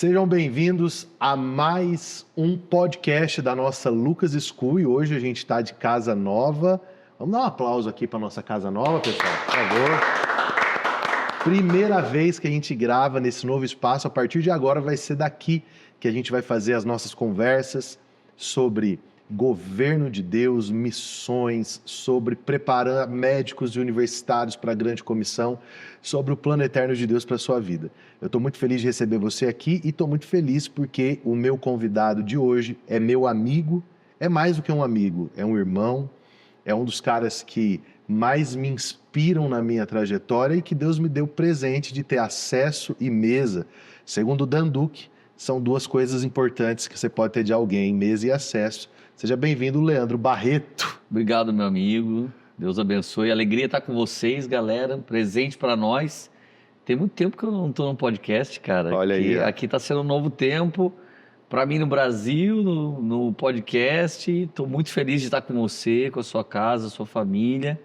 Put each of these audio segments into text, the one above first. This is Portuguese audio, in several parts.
Sejam bem-vindos a mais um podcast da nossa Lucas School e hoje a gente está de casa nova. Vamos dar um aplauso aqui para nossa casa nova, pessoal, por favor. Primeira vez que a gente grava nesse novo espaço, a partir de agora vai ser daqui que a gente vai fazer as nossas conversas sobre governo de Deus, missões, sobre preparar médicos e universitários para a grande comissão, sobre o plano eterno de Deus para a sua vida. Eu estou muito feliz de receber você aqui e estou muito feliz porque o meu convidado de hoje é meu amigo, é mais do que um amigo, é um irmão, é um dos caras que mais me inspiram na minha trajetória e que Deus me deu presente de ter acesso e mesa. Segundo o Dan Duque, são duas coisas importantes que você pode ter de alguém, mesa e acesso. Seja bem-vindo, Leandro Barreto. Obrigado, meu amigo. Deus abençoe. Alegria estar com vocês, galera. Presente para nós. Tem muito tempo que eu não estou no podcast, cara. Olha aí. Aqui está sendo um novo tempo para mim no Brasil, no podcast. Estou muito feliz de estar com você, com a sua casa, sua família,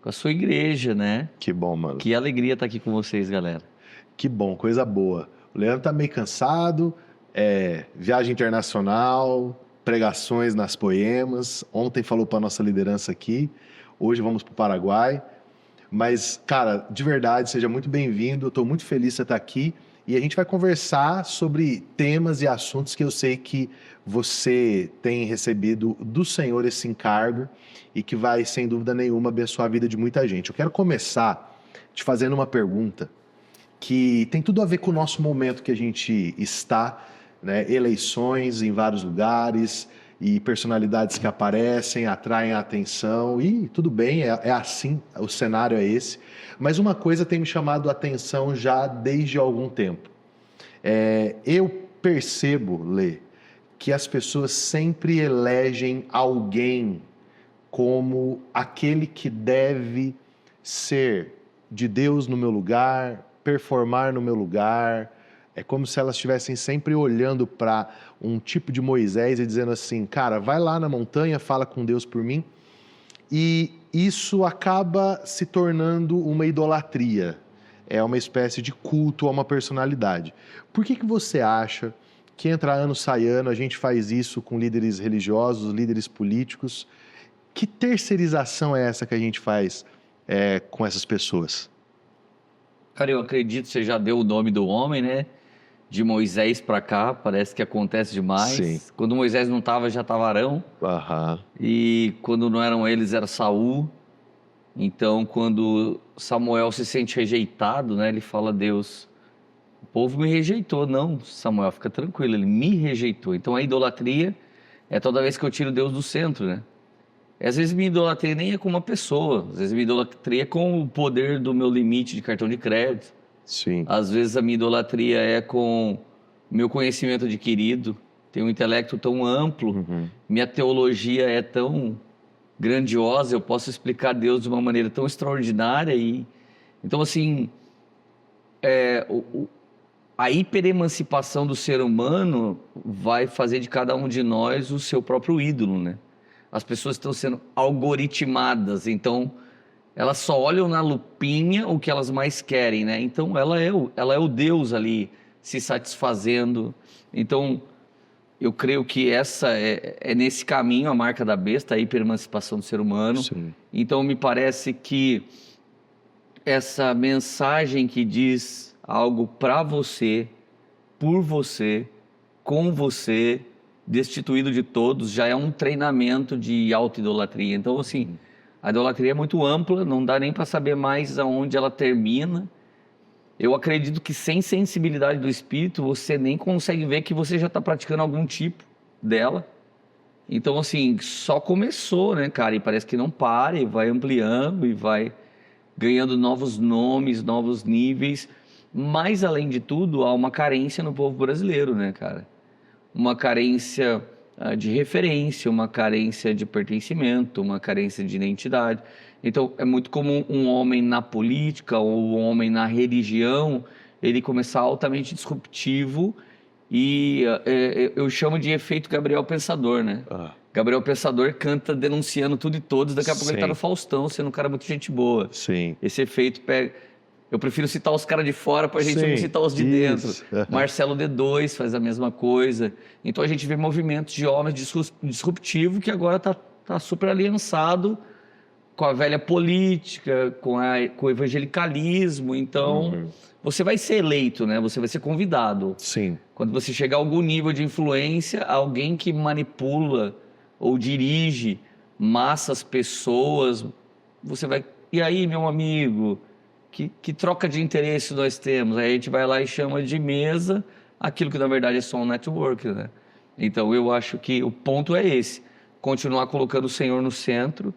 com a sua igreja, né? Que bom, mano. Que alegria estar aqui com vocês, galera. Que bom, coisa boa. O Leandro tá meio cansado, viagem internacional, pregações nas Poemas. Ontem falou para nossa liderança aqui, hoje vamos para o Paraguai. Mas, cara, de verdade, seja muito bem-vindo. Eu estou muito feliz de você estar aqui e a gente vai conversar sobre temas e assuntos que eu sei que você tem recebido do Senhor esse encargo e que vai, sem dúvida nenhuma, abençoar a vida de muita gente. Eu quero começar te fazendo uma pergunta que tem tudo a ver com o nosso momento que a gente está, né? Eleições em vários lugares e personalidades que aparecem, atraem a atenção e tudo bem, é assim, o cenário é esse. Mas uma coisa tem me chamado a atenção já desde algum tempo. Eu percebo, Lê, que as pessoas sempre elegem alguém como aquele que deve ser de Deus no meu lugar, performar no meu lugar. É como se elas estivessem sempre olhando para um tipo de Moisés e dizendo assim, cara, vai lá na montanha, fala com Deus por mim. E isso acaba se tornando uma idolatria. É uma espécie de culto a uma personalidade. Por que você acha que entra ano, sai ano, a gente faz isso com líderes religiosos, líderes políticos? Que terceirização é essa que a gente faz com essas pessoas? Cara, eu acredito que você já deu o nome do homem, né? De Moisés para cá, parece que acontece demais. Sim. Quando Moisés não estava, já estava Arão. Aham. E quando não eram eles, era Saul. Então, quando Samuel se sente rejeitado, né? Ele fala a Deus, o povo me rejeitou. Não, Samuel, fica tranquilo, ele me rejeitou. Então, a idolatria é toda vez que eu tiro Deus do centro, né? Às vezes minha idolatria nem é com uma pessoa, às vezes minha idolatria é com o poder do meu limite de cartão de crédito. Sim. Às vezes a minha idolatria é com o meu conhecimento adquirido, tenho um intelecto tão amplo, minha teologia é tão grandiosa, eu posso explicar Deus de uma maneira tão extraordinária. Então, assim, a hiperemancipação do ser humano vai fazer de cada um de nós o seu próprio ídolo, né? As pessoas estão sendo algoritmadas, então elas só olham na lupinha o que elas mais querem, né? Então ela é o Deus ali se satisfazendo. Então eu creio que essa é nesse caminho a marca da besta, a hiperemancipação do ser humano. Sim. Então me parece que essa mensagem que diz algo para você, por você, com você, destituído de todos, já é um treinamento de auto-idolatria. Então, assim, a idolatria é muito ampla, não dá nem para saber mais aonde ela termina. Eu acredito que sem sensibilidade do espírito, você nem consegue ver que você já está praticando algum tipo dela. Então, assim, só começou, né, cara? E parece que não para, e vai ampliando, e vai ganhando novos nomes, novos níveis. Mas, além de tudo, há uma carência no povo brasileiro, né, cara? Uma carência de referência, uma carência de pertencimento, uma carência de identidade. Então, é muito comum um homem na política ou um homem na religião, ele começar altamente disruptivo e eu chamo de efeito Gabriel Pensador, né? Gabriel Pensador canta denunciando tudo e todos, daqui a pouco ele tá no Faustão, sendo um cara muito gente boa. Sim. Esse efeito pega... Eu prefiro citar os caras de fora para a gente não Sim, citar os de isso. dentro. Marcelo D2 faz a mesma coisa. Então a gente vê movimentos de homens disruptivos que agora tá super aliançado com a velha política, com o evangelicalismo. Então você vai ser eleito, né? Você vai ser convidado. Sim. Quando você chegar a algum nível de influência, alguém que manipula ou dirige massas, pessoas, você vai... E aí, meu amigo, que troca de interesse nós temos? Aí a gente vai lá e chama de mesa aquilo que na verdade é só um network, né? Então eu acho que o ponto é esse, continuar colocando o Senhor no centro.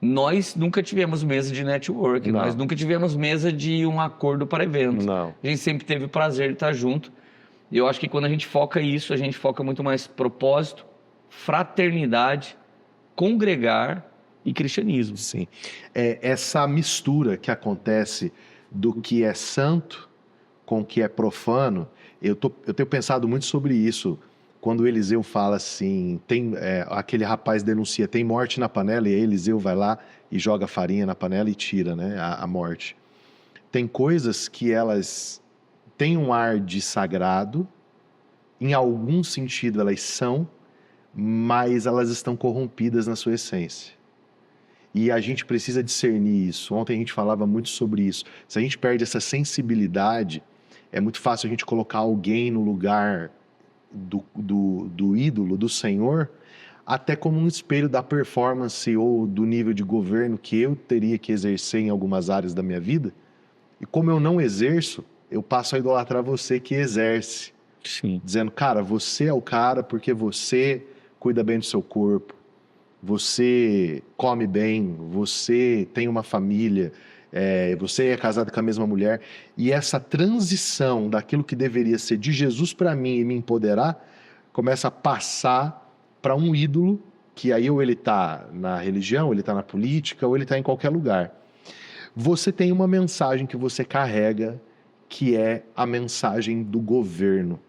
Nós nunca tivemos mesa de network, Não. nós nunca tivemos mesa de um acordo para evento. Não. A gente sempre teve o prazer de estar junto. E eu acho que quando a gente foca isso, a gente foca muito mais propósito, fraternidade, congregar e cristianismo. Sim. Essa mistura que acontece do que é santo com o que é profano, eu tenho pensado muito sobre isso. Quando o Eliseu fala assim, aquele rapaz denuncia, tem morte na panela, e aí Eliseu vai lá e joga farinha na panela e tira, né, a morte. Tem coisas que elas têm um ar de sagrado, em algum sentido elas são, mas elas estão corrompidas na sua essência. E a gente precisa discernir isso. Ontem a gente falava muito sobre isso. Se a gente perde essa sensibilidade, é muito fácil a gente colocar alguém no lugar do ídolo, do Senhor, até como um espelho da performance ou do nível de governo que eu teria que exercer em algumas áreas da minha vida. E como eu não exerço, eu passo a idolatrar você que exerce. Sim. Dizendo, cara, você é o cara porque você cuida bem do seu corpo, você come bem, você tem uma família, você é casado com a mesma mulher. E essa transição daquilo que deveria ser de Jesus para mim e me empoderar, começa a passar para um ídolo, que aí ou ele está na religião, ou ele está na política, ou ele está em qualquer lugar. Você tem uma mensagem que você carrega, que é a mensagem do governo.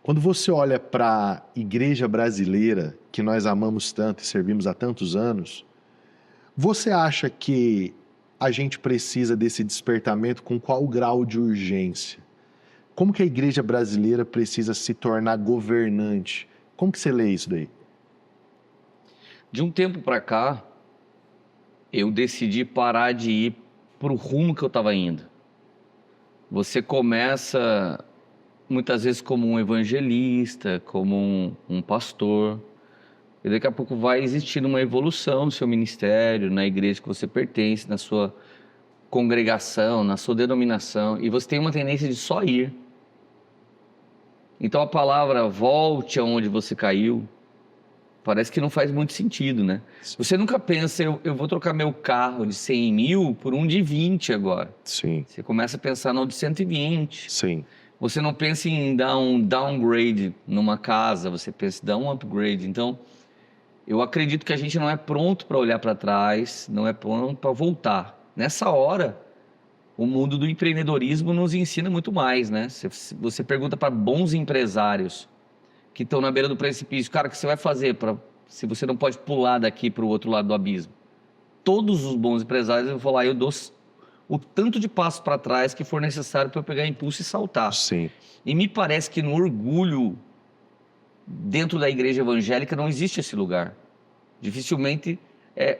Quando você olha para a igreja brasileira, que nós amamos tanto e servimos há tantos anos, você acha que a gente precisa desse despertamento com qual grau de urgência? Como que a igreja brasileira precisa se tornar governante? Como que você lê isso daí? De um tempo para cá, eu decidi parar de ir para o rumo que eu estava indo. Você começa muitas vezes como um evangelista, como um pastor, e daqui a pouco vai existir uma evolução no seu ministério, na igreja que você pertence, na sua congregação, na sua denominação, e você tem uma tendência de só ir. Então a palavra volte aonde você caiu, parece que não faz muito sentido, né? Você nunca pensa, eu vou trocar meu carro de 100 mil por um de 20 agora. Sim. Você começa a pensar no de 120. Sim. Você não pensa em dar um downgrade numa casa, você pensa em dar um upgrade. Então, eu acredito que a gente não é pronto para olhar para trás, não é pronto para voltar. Nessa hora, o mundo do empreendedorismo nos ensina muito mais, né? Você pergunta para bons empresários que estão na beira do precipício, cara, o que você vai fazer se você não pode pular daqui para o outro lado do abismo? Todos os bons empresários vão falar, eu dou o tanto de passo para trás que for necessário para eu pegar impulso e saltar. Sim. E me parece que no orgulho, dentro da igreja evangélica, não existe esse lugar. Dificilmente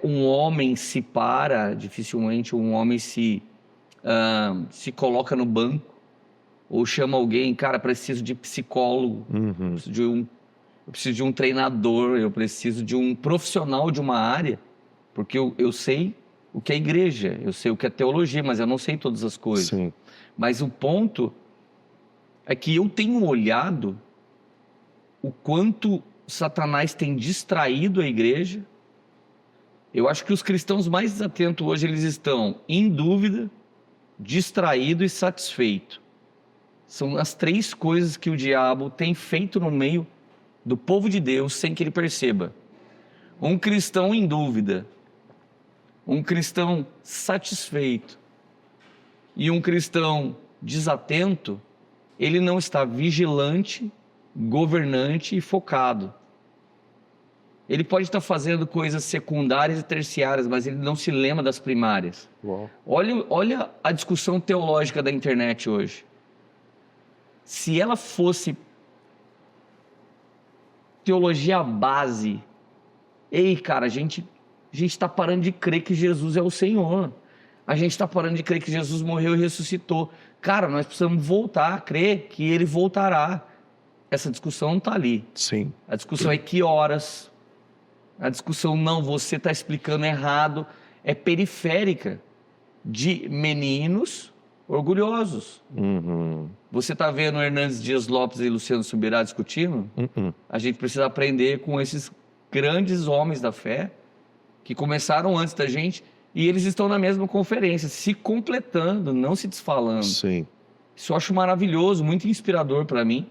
um homem se para, dificilmente um homem se coloca no banco, ou chama alguém, cara, preciso de psicólogo, eu preciso de um treinador, eu preciso de um profissional de uma área, porque eu sei o que é igreja, eu sei o que é teologia, mas eu não sei todas as coisas. Sim. Mas o ponto é que eu tenho olhado o quanto Satanás tem distraído a igreja. Eu acho que os cristãos mais desatentos hoje, eles estão em dúvida, distraído e satisfeito. São as três coisas que o diabo tem feito no meio do povo de Deus sem que ele perceba. Um cristão em dúvida, um cristão satisfeito e um cristão desatento, ele não está vigilante, governante e focado. Ele pode estar fazendo coisas secundárias e terciárias, mas ele não se lembra das primárias. Uau. Olha a discussão teológica da internet hoje. Se ela fosse teologia base, ei, cara, a gente está parando de crer que Jesus é o Senhor. A gente está parando de crer que Jesus morreu e ressuscitou. Cara, nós precisamos voltar a crer que ele voltará. Essa discussão não está ali. Sim. A discussão é que horas. A discussão, não, você está explicando errado, é periférica de meninos orgulhosos. Uhum. Você está vendo Hernandes Dias Lopes e Luciano Subirá discutindo? Uhum. A gente precisa aprender com esses grandes homens da fé que começaram antes da gente e eles estão na mesma conferência, se completando, não se desfalando. Sim. Isso eu acho maravilhoso, muito inspirador para mim.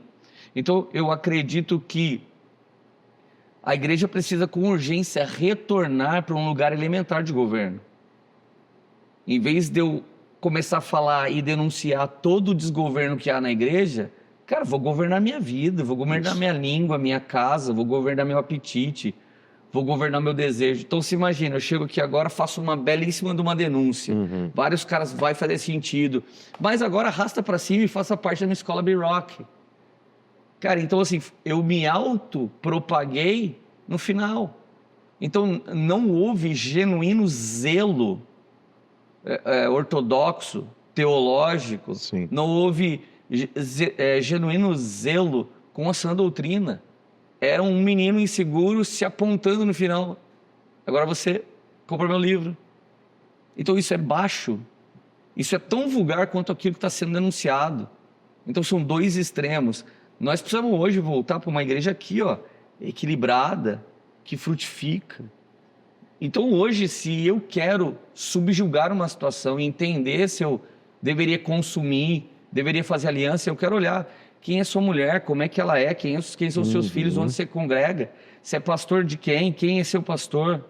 Então, eu acredito que a igreja precisa, com urgência, retornar para um lugar elementar de governo. Em vez de eu começar a falar e denunciar todo o desgoverno que há na igreja, cara, vou governar minha vida, vou governar minha língua, minha casa, vou governar meu apetite, vou governar meu desejo. Então, se imagina, eu chego aqui agora, faço uma belíssima de uma denúncia. Uhum. Vários caras, vai fazer sentido. Mas agora arrasta para cima e faça parte da minha escola B-Rock. Cara, então assim, eu me autopropaguei no final. Então não houve genuíno zelo ortodoxo, teológico. Sim. Não houve genuíno zelo com a sã doutrina. Era um menino inseguro se apontando no final. Agora você compra meu livro. Então isso é baixo. Isso é tão vulgar quanto aquilo que está sendo denunciado. Então são dois extremos. Nós precisamos hoje voltar para uma igreja aqui, ó, equilibrada, que frutifica. Então hoje, se eu quero subjugar uma situação e entender se eu deveria consumir, deveria fazer aliança, eu quero olhar quem é sua mulher, como é que ela é, quem são os seus filhos, onde você congrega, se é pastor de quem é seu pastor.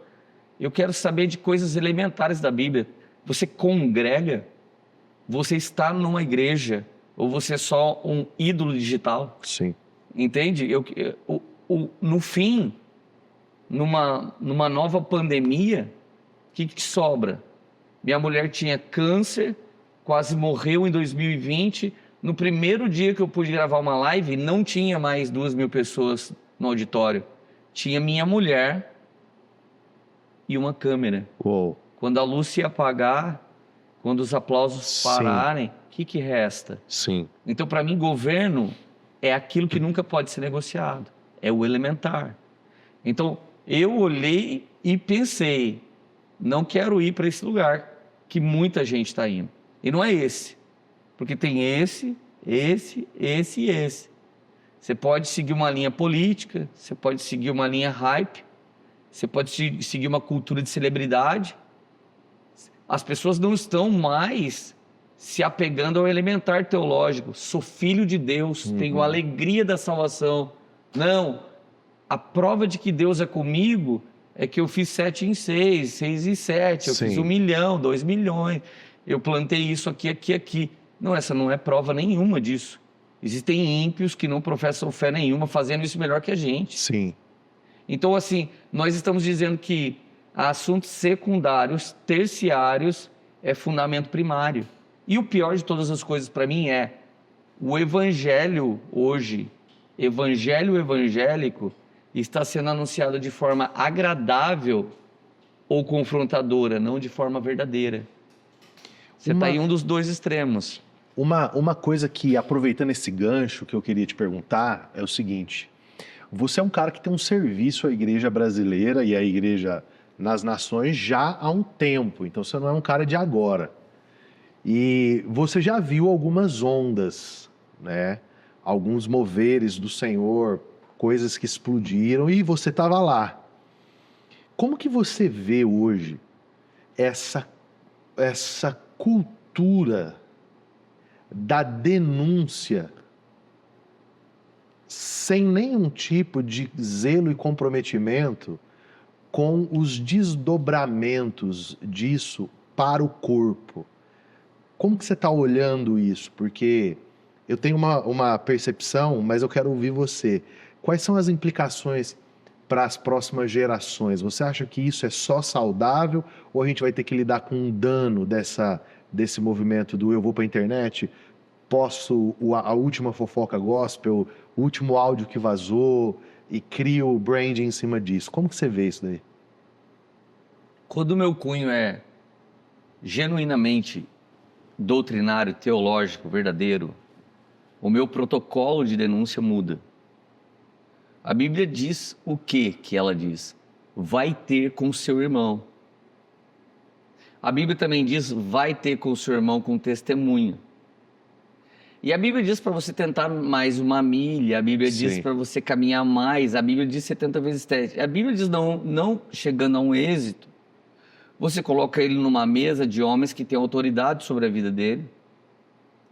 Eu quero saber de coisas elementares da Bíblia. Você congrega? Você está numa igreja? Ou você é só um ídolo digital? Sim. Entende? No fim, numa nova pandemia, o que te sobra? Minha mulher tinha câncer, quase morreu em 2020. No primeiro dia que eu pude gravar uma live, não tinha mais 2.000 pessoas no auditório. Tinha minha mulher e uma câmera. Uou. Quando a luz se apagar, quando os aplausos pararem, o que resta? Sim. Então, para mim, governo é aquilo que nunca pode ser negociado. É o elementar. Então, eu olhei e pensei, não quero ir para esse lugar que muita gente está indo. E não é esse. Porque tem esse e esse. Você pode seguir uma linha política, você pode seguir uma linha hype, você pode seguir uma cultura de celebridade. As pessoas não estão mais se apegando ao elementar teológico. Sou filho de Deus, tenho a alegria da salvação. Não, a prova de que Deus é comigo é que eu fiz 7 em 6, 6 em 7, eu fiz 1 milhão, 2 milhões, eu plantei isso aqui. Não, essa não é prova nenhuma disso. Existem ímpios que não professam fé nenhuma fazendo isso melhor que a gente. Sim. Então, assim, nós estamos dizendo que assuntos secundários, terciários, é fundamento primário. E o pior de todas as coisas para mim é o evangelho hoje, evangelho evangélico, está sendo anunciado de forma agradável ou confrontadora, não de forma verdadeira. Você está em um dos dois extremos. Uma coisa que, aproveitando esse gancho, que eu queria te perguntar é o seguinte: você é um cara que tem um serviço à igreja brasileira e à igreja nas nações já há um tempo, então você não é um cara de agora. E você já viu algumas ondas, né? Alguns moveres do Senhor, coisas que explodiram e você estava lá. Como que você vê hoje essa cultura da denúncia sem nenhum tipo de zelo e comprometimento com os desdobramentos disso para o corpo? Como que você está olhando isso? Porque eu tenho uma percepção, mas eu quero ouvir você. Quais são as implicações para as próximas gerações? Você acha que isso é só saudável ou a gente vai ter que lidar com um dano desse movimento do eu vou para a internet, posto a última fofoca gospel, o último áudio que vazou e crio o branding em cima disso? Como que você vê isso daí? Quando o meu cunho é genuinamente doutrinário, teológico, verdadeiro, o meu protocolo de denúncia muda. A Bíblia diz o que ela diz? Vai ter com o seu irmão. A Bíblia também diz, vai ter com o seu irmão com testemunho. E a Bíblia diz para você tentar mais uma milha, a Bíblia diz Sim. para você caminhar mais, a Bíblia diz 70 vezes 7. A Bíblia diz não chegando a um êxito, você coloca ele numa mesa de homens que têm autoridade sobre a vida dele,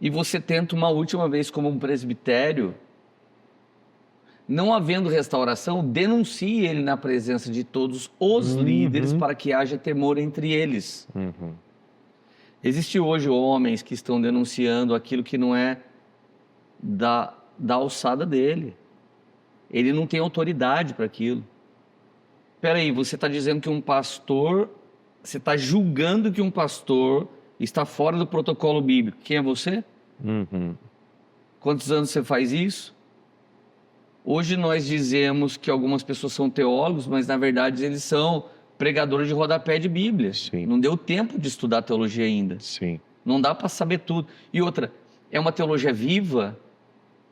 e você tenta uma última vez como um presbitério, não havendo restauração, denuncie ele na presença de todos os líderes para que haja temor entre eles. Existem hoje homens que estão denunciando aquilo que não é da alçada dele. Ele não tem autoridade para aquilo. Espera aí, você está dizendo que um pastor, você está julgando que um pastor está fora do protocolo bíblico. Quem é você? Quantos anos você faz isso? Hoje nós dizemos que algumas pessoas são teólogos, mas na verdade eles são pregadores de rodapé de Bíblia. Sim. Não deu tempo de estudar teologia ainda. Sim. Não dá para saber tudo. E outra, é uma teologia viva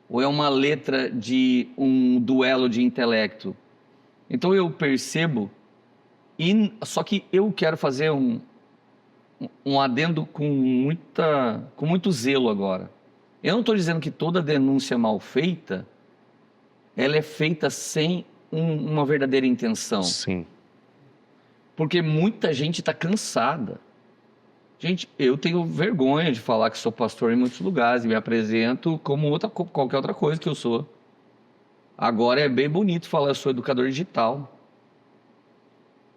ou é uma letra de um duelo de intelecto? Então eu percebo, só que eu quero fazer um adendo com muito zelo agora. Eu não estou dizendo que toda denúncia mal feita, ela é feita sem uma verdadeira intenção. Sim. Porque muita gente está cansada. Gente, eu tenho vergonha de falar que sou pastor em muitos lugares e me apresento como qualquer outra coisa que eu sou. Agora é bem bonito falar eu sou educador digital.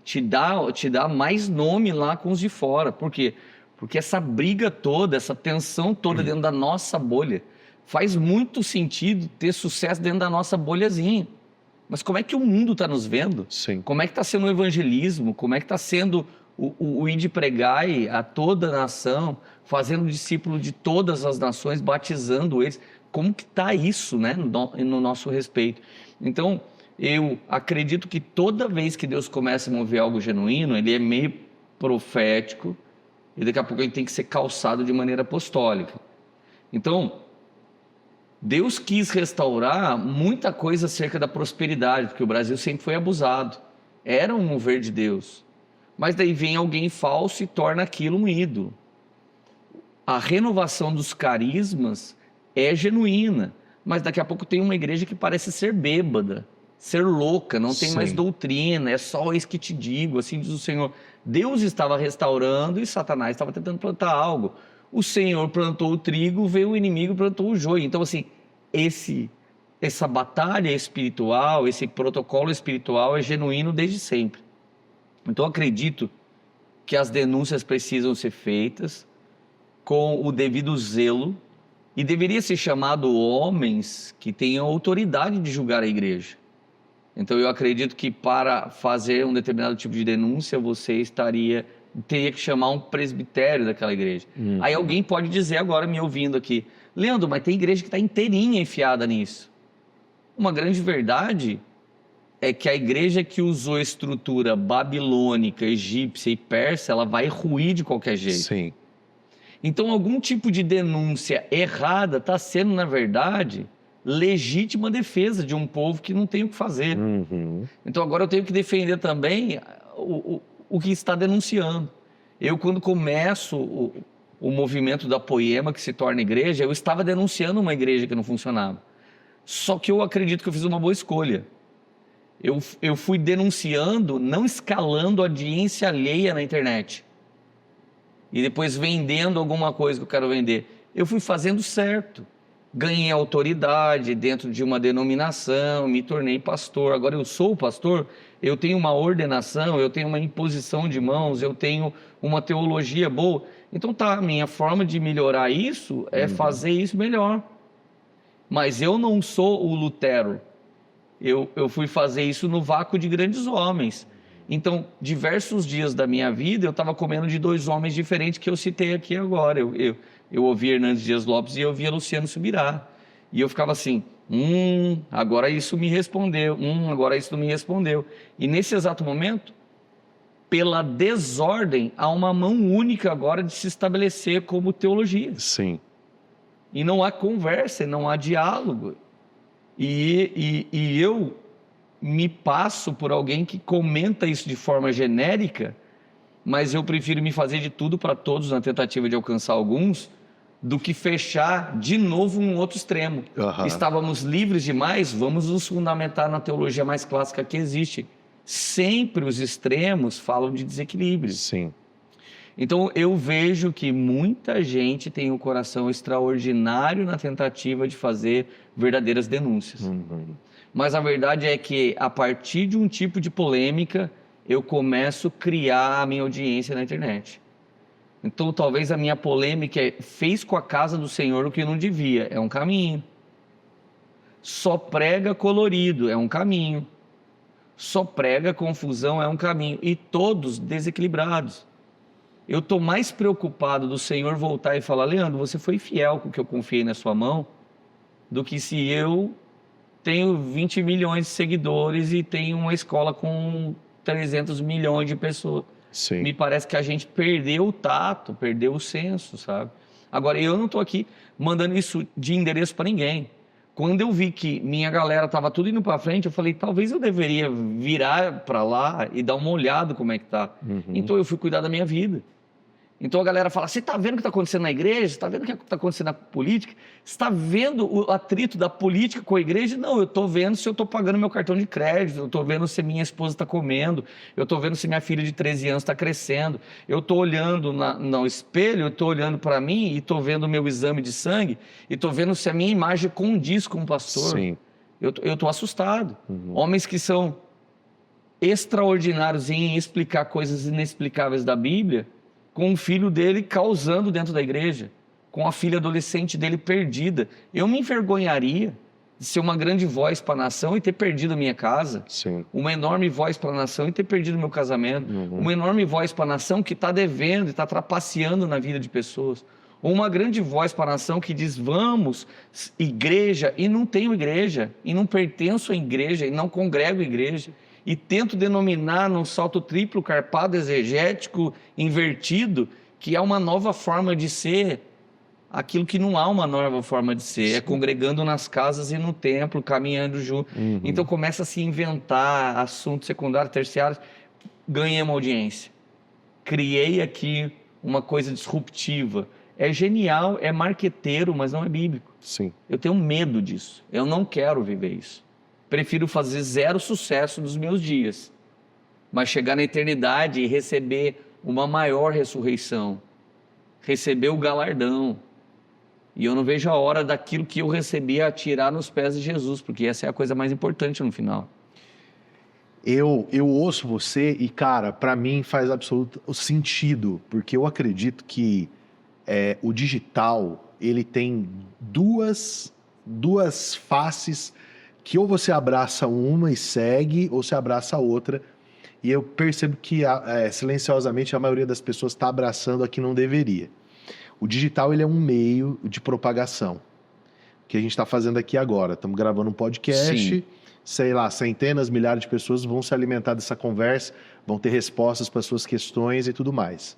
Te dá mais nome lá com os de fora. Por quê? Porque essa briga toda, essa tensão toda dentro da nossa bolha, faz muito sentido ter sucesso dentro da nossa bolhazinha. Mas como é que o mundo está nos vendo? Sim. Como é que está sendo o evangelismo? Como é que está sendo o ir de pregai a toda a nação, fazendo discípulo de todas as nações, batizando eles? Como que está isso, né, no nosso respeito? Então, eu acredito que toda vez que Deus começa a mover algo genuíno, ele é meio profético e daqui a pouco ele tem que ser calçado de maneira apostólica. Então, Deus quis restaurar muita coisa acerca da prosperidade, porque o Brasil sempre foi abusado. Era um mover de Deus. Mas daí vem alguém falso e torna aquilo um ídolo. A renovação dos carismas é genuína, mas daqui a pouco tem uma igreja que parece ser bêbada, ser louca, não tem mais doutrina, é só isso que te digo, assim diz o Senhor. Deus estava restaurando e Satanás estava tentando plantar algo. O Senhor plantou o trigo, veio o inimigo e plantou o joio. Então, assim, essa batalha espiritual, esse protocolo espiritual é genuíno desde sempre. Então, acredito que as denúncias precisam ser feitas com o devido zelo e deveria ser chamado homens que tenham autoridade de julgar a igreja. Então, eu acredito que para fazer um determinado tipo de denúncia, você teria que chamar um presbitério daquela igreja. Aí alguém pode dizer agora, me ouvindo aqui, Leandro, mas tem igreja que está inteirinha enfiada nisso. Uma grande verdade é que a igreja que usou estrutura babilônica, egípcia e persa, ela vai ruir de qualquer jeito. Sim. Então, algum tipo de denúncia errada está sendo, na verdade, legítima defesa de um povo que não tem o que fazer. Então, agora eu tenho que defender também o que está denunciando. Eu, quando começo o movimento da Poema, que se torna igreja, eu estava denunciando uma igreja que não funcionava. Só que eu acredito que eu fiz uma boa escolha. Eu fui denunciando, não escalando audiência alheia na internet. E depois vendendo alguma coisa que eu quero vender. Eu fui fazendo certo. Ganhei autoridade dentro de uma denominação, me tornei pastor. Agora eu sou pastor, eu tenho uma ordenação, eu tenho uma imposição de mãos, eu tenho uma teologia boa. Então a minha forma de melhorar isso é fazer isso melhor. Mas eu não sou o Lutero. Eu fui fazer isso no vácuo de grandes homens. Então, diversos dias da minha vida, eu estava comendo de 2 homens diferentes que eu citei aqui agora. Eu ouvia Hernandes Dias Lopes e eu ouvia Luciano Subirá. E eu ficava assim, agora isso me respondeu, agora isso não me respondeu. E nesse exato momento, pela desordem, há uma mão única agora de se estabelecer como teologia. Sim. E não há conversa, não há diálogo. E eu me passo por alguém que comenta isso de forma genérica, mas eu prefiro me fazer de tudo para todos na tentativa de alcançar alguns, do que fechar de novo um outro extremo. Estávamos livres demais, vamos nos fundamentar na teologia mais clássica que existe. Sempre os extremos falam de desequilíbrio. Sim. Então eu vejo que muita gente tem um coração extraordinário na tentativa de fazer verdadeiras denúncias. Mas a verdade é que a partir de um tipo de polêmica eu começo a criar a minha audiência na internet. Então talvez a minha polêmica fez com a casa do Senhor o que não devia, é um caminho. Só prega colorido, é um caminho. Só prega confusão, é um caminho. E todos desequilibrados. Eu estou mais preocupado do Senhor voltar e falar, Leandro, você foi fiel com o que eu confiei na sua mão, do que se eu tenho 20 milhões de seguidores e tenho uma escola com 300 milhões de pessoas. Sim. Me parece que a gente perdeu o tato, perdeu o senso, sabe? Agora, eu não estou aqui mandando isso de endereço para ninguém. Quando eu vi que minha galera estava tudo indo para frente, eu falei, talvez eu deveria virar para lá e dar uma olhada como é que tá. Então eu fui cuidar da minha vida. Então a galera fala, você está vendo o que está acontecendo na igreja? Você está vendo o que está acontecendo na política? Você está vendo o atrito da política com a igreja? Não, eu estou vendo se eu estou pagando meu cartão de crédito, eu estou vendo se minha esposa está comendo, eu estou vendo se minha filha de 13 anos está crescendo, eu estou olhando no espelho, eu estou olhando para mim e estou vendo o meu exame de sangue e estou vendo se a minha imagem condiz com o pastor. Sim. Eu estou assustado. Homens que são extraordinários em explicar coisas inexplicáveis da Bíblia, com o filho dele causando dentro da igreja, com a filha adolescente dele perdida. Eu me envergonharia de ser uma grande voz para a nação e ter perdido a minha casa. Sim. Uma enorme voz para a nação e ter perdido meu casamento. Uma enorme voz para a nação que está devendo e está trapaceando na vida de pessoas. Ou uma grande voz para a nação que diz, vamos, igreja, e não tenho igreja, e não pertenço à igreja, e não congrego igreja. E tento denominar num salto triplo, carpado, exegético, invertido, que é uma nova forma de ser aquilo que não há uma nova forma de ser. Sim. É congregando nas casas e no templo, caminhando junto. Então começa a se inventar assuntos secundários, terciários. Ganhei uma audiência. Criei aqui uma coisa disruptiva. É genial, é marqueteiro, mas não é bíblico. Sim. Eu tenho medo disso. Eu não quero viver isso. Prefiro fazer 0 sucesso nos meus dias, mas chegar na eternidade e receber uma maior ressurreição, receber o galardão. E eu não vejo a hora daquilo que eu recebi atirar nos pés de Jesus, porque essa é a coisa mais importante no final. Eu ouço você e, cara, para mim faz absoluto sentido, porque eu acredito que o digital, ele tem duas faces, que ou você abraça uma e segue, ou você abraça a outra. E eu percebo que silenciosamente a maioria das pessoas está abraçando a que não deveria. O digital, ele é um meio de propagação, que a gente está fazendo aqui agora. Estamos gravando um podcast, Sim. Sei lá, centenas, milhares de pessoas vão se alimentar dessa conversa, vão ter respostas para suas questões e tudo mais.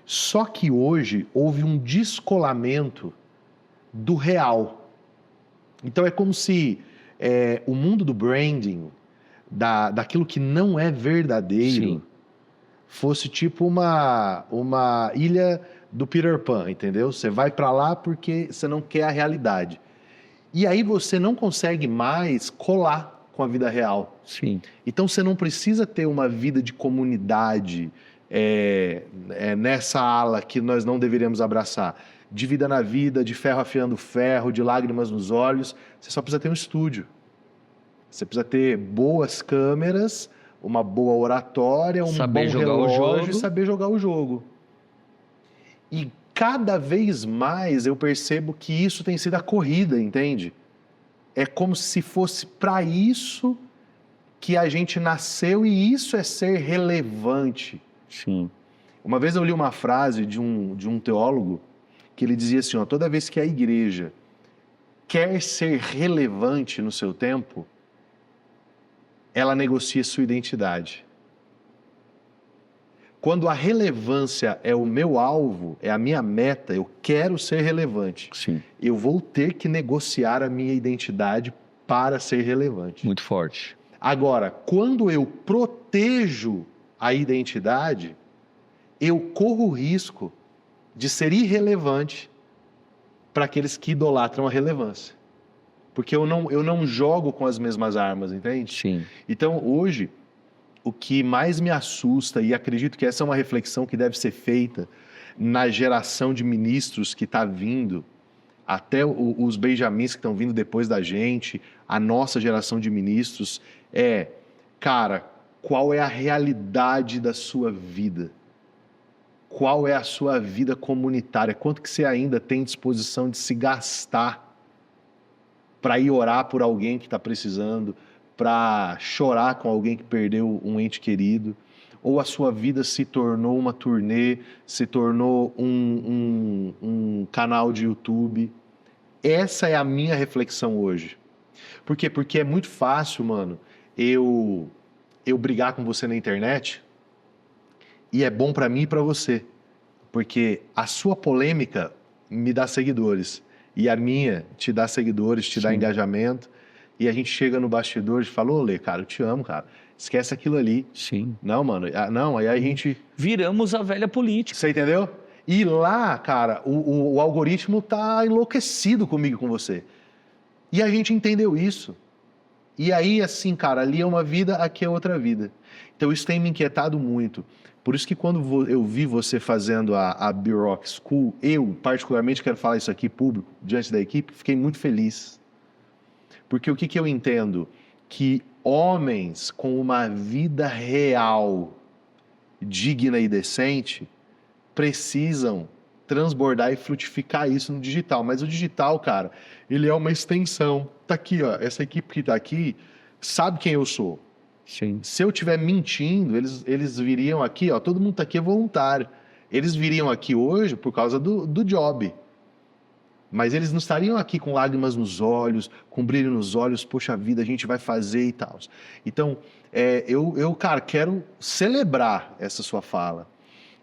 Só que hoje houve um descolamento do real. Então é como se o mundo do branding, daquilo que não é verdadeiro, Sim. fosse tipo uma ilha do Peter Pan, entendeu? Você vai para lá porque você não quer a realidade. E aí você não consegue mais colar com a vida real. Sim. Então você não precisa ter uma vida de comunidade nessa ala que nós não deveríamos abraçar. De vida na vida, de ferro afiando ferro, de lágrimas nos olhos. Você só precisa ter um estúdio. Você precisa ter boas câmeras, uma boa oratória, saber bom jogar relógio o jogo. e saber jogar o jogo. E cada vez mais eu percebo que isso tem sido a corrida, entende? é como se fosse para isso que a gente nasceu e isso é ser relevante. Sim. Uma vez eu li uma frase de um teólogo que ele dizia assim, ó, toda vez que a igreja quer ser relevante no seu tempo, ela negocia sua identidade. Quando a relevância é o meu alvo, é a minha meta, eu quero ser relevante, Sim. eu vou ter que negociar a minha identidade para ser relevante. Muito forte. Agora, quando eu protejo a identidade, eu corro o risco de ser irrelevante para aqueles que idolatram a relevância. Porque eu não jogo com as mesmas armas, entende? Sim. Então, hoje, o que mais me assusta, e acredito que essa é uma reflexão que deve ser feita na geração de ministros que está vindo, até os benjamins que estão vindo depois da gente, a nossa geração de ministros, cara, qual é a realidade da sua vida? Qual é a sua vida comunitária? Quanto que você ainda tem disposição de se gastar para ir orar por alguém que está precisando, para chorar com alguém que perdeu um ente querido? Ou a sua vida se tornou uma turnê, se tornou um canal de YouTube? Essa é a minha reflexão hoje. Por quê? Porque é muito fácil, mano, eu brigar com você na internet e é bom para mim e para você. Porque a sua polêmica me dá seguidores e a minha te dá seguidores, te dá Sim. engajamento. E a gente chega no bastidor e fala, ô Lê, cara, eu te amo, cara. Esquece aquilo ali. Sim. Não, mano, não, aí a gente... Viramos a velha política. Você entendeu? E lá, cara, o algoritmo tá enlouquecido comigo e com você. E a gente entendeu isso. E aí, assim, cara, ali é uma vida, aqui é outra vida. Então isso tem me inquietado muito. Por isso que quando eu vi você fazendo a B-Rock School, eu particularmente quero falar isso aqui público, diante da equipe, fiquei muito feliz. Porque o que eu entendo? Que homens com uma vida real, digna e decente, precisam transbordar e frutificar isso no digital. Mas o digital, cara, ele é uma extensão. Tá aqui, ó, essa equipe que tá aqui sabe quem eu sou. Sim. Se eu estiver mentindo, eles viriam aqui, ó, todo mundo tá aqui é voluntário. Eles viriam aqui hoje por causa do job. Mas eles não estariam aqui com lágrimas nos olhos, com brilho nos olhos, poxa vida, a gente vai fazer e tal. Então, cara, quero celebrar essa sua fala.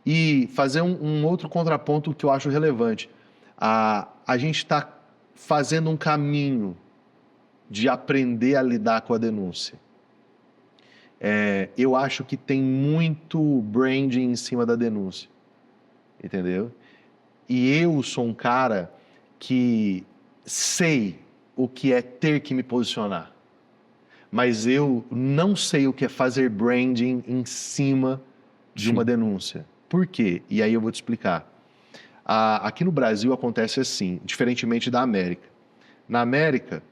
E fazer um outro contraponto que eu acho relevante. A gente está fazendo um caminho de aprender a lidar com a denúncia. Eu acho que tem muito branding em cima da denúncia. Entendeu? E eu sou um cara que sei o que é ter que me posicionar. Mas eu não sei o que é fazer branding em cima de uma denúncia. Por quê? E aí eu vou te explicar. Aqui no Brasil acontece assim, diferentemente da América. Na América,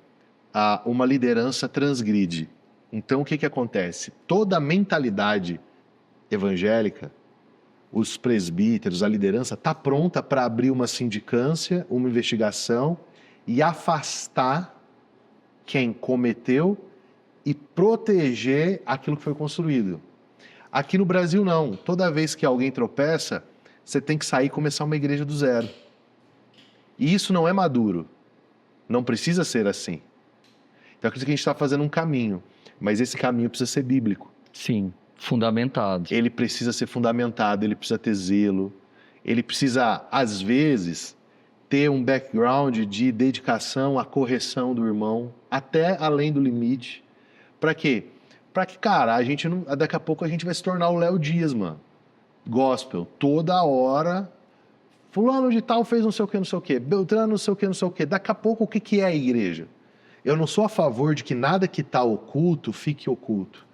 uma liderança transgride. Então, o que acontece? Toda a mentalidade evangélica, os presbíteros, a liderança, está pronta para abrir uma sindicância, uma investigação e afastar quem cometeu e proteger aquilo que foi construído. Aqui no Brasil, não. Toda vez que alguém tropeça, você tem que sair e começar uma igreja do zero. E isso não é maduro. Não precisa ser assim. Então, acredito que a gente está fazendo um caminho, mas esse caminho precisa ser bíblico. Sim, fundamentado. Ele precisa ser fundamentado, ele precisa ter zelo, ele precisa, às vezes, ter um background de dedicação à correção do irmão, até além do limite. Para quê? Para que, cara, a gente não, daqui a pouco a gente vai se tornar o Léo Dias, mano. Gospel, toda hora, fulano de tal fez não sei o que, Beltrano não sei o que. Daqui a pouco, o que é a igreja? Eu não sou a favor de que nada que está oculto fique oculto.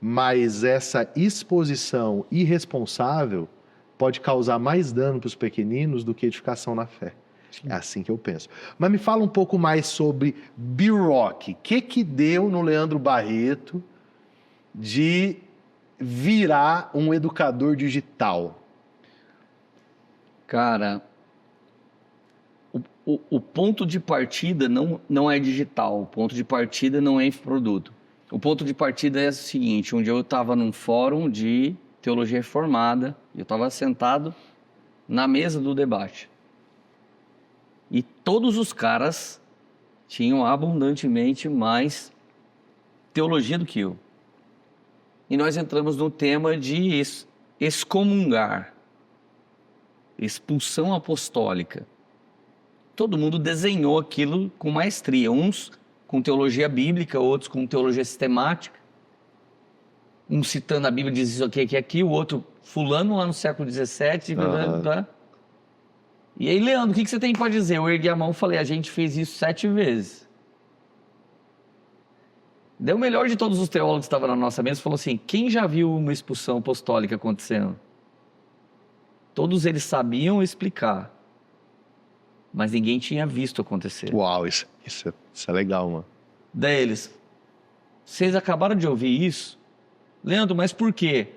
Mas essa exposição irresponsável pode causar mais dano para os pequeninos do que edificação na fé. Sim. É assim que eu penso. Mas me fala um pouco mais sobre B-Rock. O que deu no Leandro Barreto de virar um educador digital? Cara, o ponto de partida não é digital, o ponto de partida não é infoproduto. O ponto de partida é o seguinte: um dia eu estava num fórum de teologia reformada, eu estava sentado na mesa do debate. E todos os caras tinham abundantemente mais teologia do que eu. E nós entramos no tema de excomungar, expulsão apostólica. Todo mundo desenhou aquilo com maestria, uns com teologia bíblica, outros com teologia sistemática. Um citando a Bíblia diz isso aqui, o outro fulano lá no século XVII. E aí, Leandro, o que você tem para dizer? Eu ergui a mão e falei, a gente fez isso 7 vezes. Daí o melhor de todos os teólogos que estavam na nossa mesa falou assim, quem já viu uma expulsão apostólica acontecendo? Todos eles sabiam explicar, mas ninguém tinha visto acontecer. Uau, isso é legal, mano. Daí eles, vocês acabaram de ouvir isso? Leandro, mas por quê?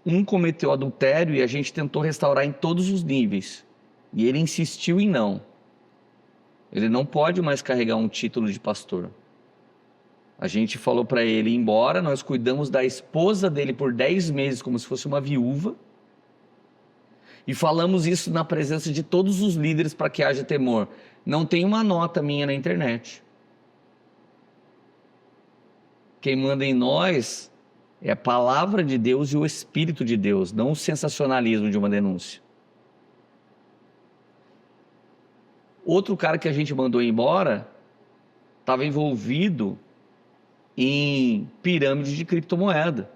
Um cometeu adultério e a gente tentou restaurar em todos os níveis. E ele insistiu em não. Ele não pode mais carregar um título de pastor. A gente falou para ele ir embora, nós cuidamos da esposa dele por 10 meses como se fosse uma viúva. E falamos isso na presença de todos os líderes para que haja temor. Não tem uma nota minha na internet. Quem manda em nós é a palavra de Deus e o Espírito de Deus, não o sensacionalismo de uma denúncia. Outro cara que a gente mandou embora estava envolvido em pirâmide de criptomoeda.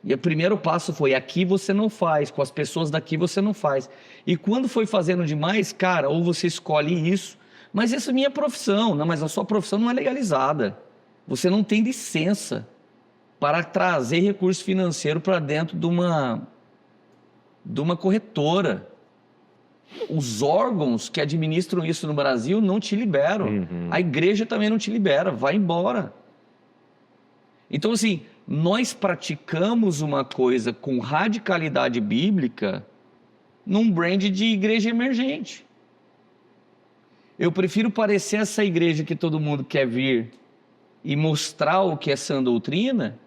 E o primeiro passo foi, aqui você não faz, com as pessoas daqui você não faz. E quando foi fazendo demais, cara, ou você escolhe isso, mas essa é minha profissão, não, mas a sua profissão não é legalizada. Você não tem licença para trazer recurso financeiro para dentro de uma corretora. Os órgãos que administram isso no Brasil não te liberam. Uhum. A igreja também não te libera, vai embora. Então, assim, nós praticamos uma coisa com radicalidade bíblica num brand de igreja emergente. Eu prefiro parecer essa igreja que todo mundo quer vir e mostrar o que é sã doutrina,